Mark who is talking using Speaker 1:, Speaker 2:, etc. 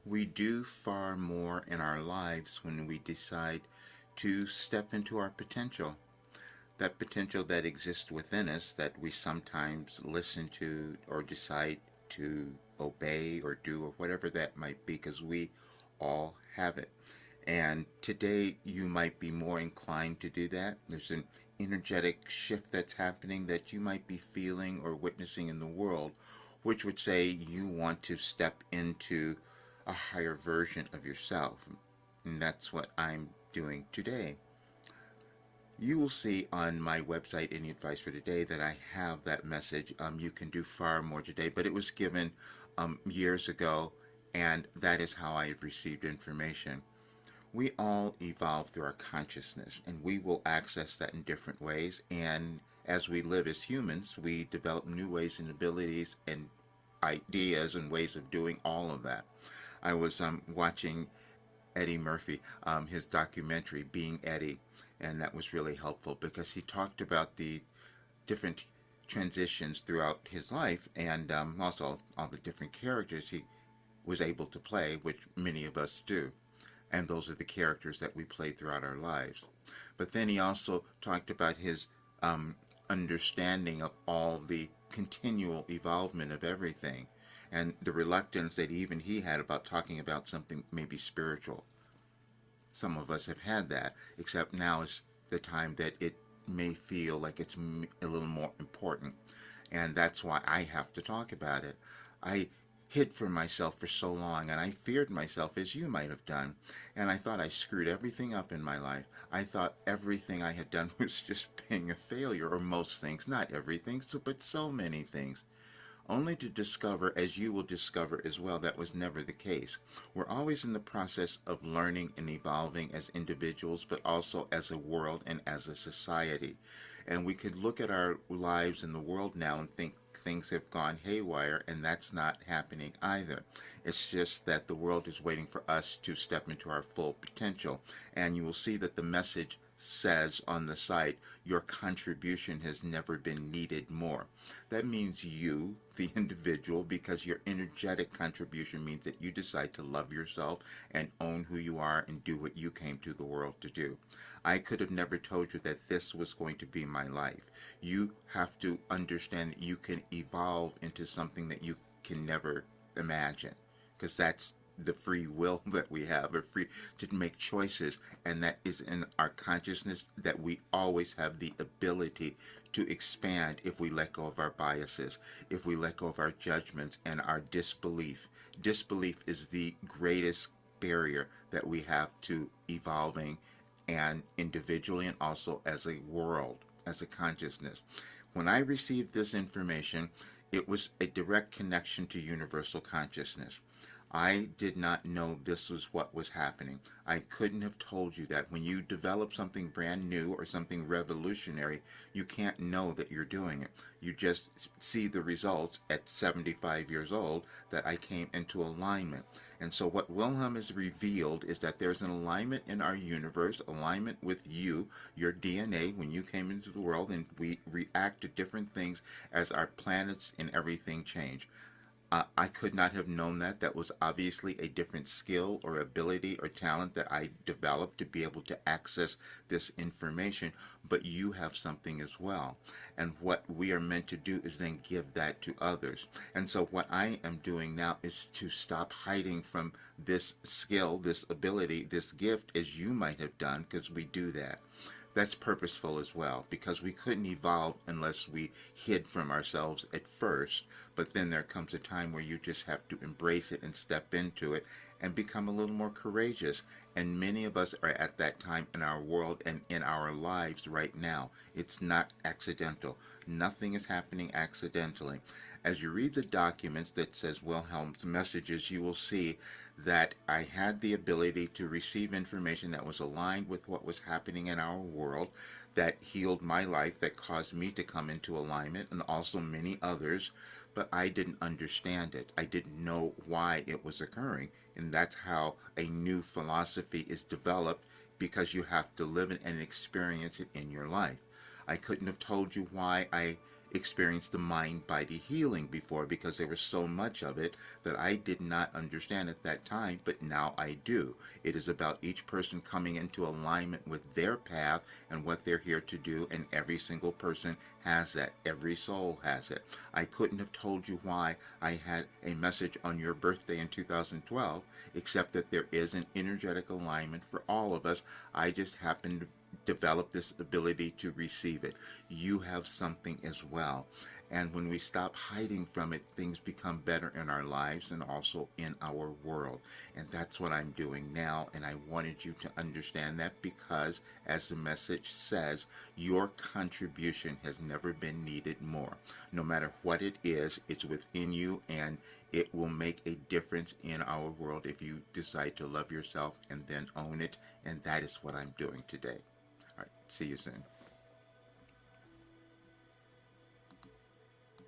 Speaker 1: We do far more in our lives when we decide to step into our potential. That potential that exists within us that we sometimes listen to or decide to obey or do or whatever that might be, because we all have it. And today you might be more inclined to do that. There's an energetic shift that's happening that you might be feeling or witnessing in the world, which would say you want to step into a higher version of yourself. And that's what I'm doing today. You will see on my website, Any Advice for Today, that I have that message. You can do far more today, but it was given years ago, and that is how I have received information. We all evolve through our consciousness, and we will access that in different ways. And as we live as humans, we develop new ways and abilities and ideas and ways of doing all of that. I was watching Eddie Murphy, his documentary, Being Eddie, and that was really helpful because he talked about the different transitions throughout his life and also all the different characters he was able to play, which many of us do. And those are the characters that we play throughout our lives. But then he also talked about his understanding of all the continual evolvement of everything and the reluctance that even he had about talking about something maybe spiritual. Some of us have had that, except now is the time that it may feel like it's a little more important. And that's why I have to talk about it. I hid from myself for so long, and I feared myself as you might have done. And I thought I screwed everything up in my life. I thought everything I had done was just being a failure, or most things, not everything, but so many things. Only to discover, as you will discover as well, that was never the case. We're always in the process of learning and evolving as individuals, but also as a world and as a society. And we could look at our lives in the world now and think things have gone haywire, and that's not happening either. It's just that the world is waiting for us to step into our full potential. And you will see that the message says on the site, your contribution has never been needed more. That means you, the individual, because your energetic contribution means that you decide to love yourself and own who you are and do what you came to the world to do. I could have never told you that this was going to be my life. You have to understand that you can evolve into something that you can never imagine, because that's the free will that we have, are free to make choices, and that is in our consciousness that we always have the ability to expand if we let go of our biases, if we let go of our judgments and our disbelief. Disbelief is the greatest barrier that we have to evolving, and individually and also as a world, as a consciousness. When I received this information, it was a direct connection to universal consciousness. I did not know this was what was happening. I couldn't have told you that. When you develop something brand new or something revolutionary, you can't know that you're doing it. You just see the results at 75 years old that I came into alignment. And so what Wilhelm has revealed is that there's an alignment in our universe, alignment with you, your DNA, when you came into the world, and we react to different things as our planets and everything change. I could not have known that. That was obviously a different skill or ability or talent that I developed to be able to access this information, but you have something as well. And what we are meant to do is then give that to others. And so what I am doing now is to stop hiding from this skill, this ability, this gift, as you might have done, because we do that. That's purposeful as well, because we couldn't evolve unless we hid from ourselves at first. But then there comes a time where you just have to embrace it and step into it and become a little more courageous. And many of us are at that time in our world and in our lives right now. It's not accidental. Nothing is happening accidentally. As you read the documents that says Wilhelm's messages, you will see that I had the ability to receive information that was aligned with what was happening in our world, that healed my life, that caused me to come into alignment, and also many others, but I didn't understand it. I didn't know why it was occurring, and that's how a new philosophy is developed, because you have to live it and experience it in your life. I couldn't have told you why I experienced the mind-body healing before, because there was so much of it that I did not understand at that time, but now I do. It is about each person coming into alignment with their path and what they're here to do, and every single person has that. Every soul has it. I couldn't have told you why I had a message on your birthday in 2012, except that there is an energetic alignment for all of us. I just happened to develop this ability to receive it. You have something as well. And when we stop hiding from it, things become better in our lives and also in our world. And that's what I'm doing now. And I wanted you to understand that because, as the message says, your contribution has never been needed more. No matter what it is, it's within you, and it will make a difference in our world if you decide to love yourself and then own it. And that is what I'm doing today. All right, see you soon.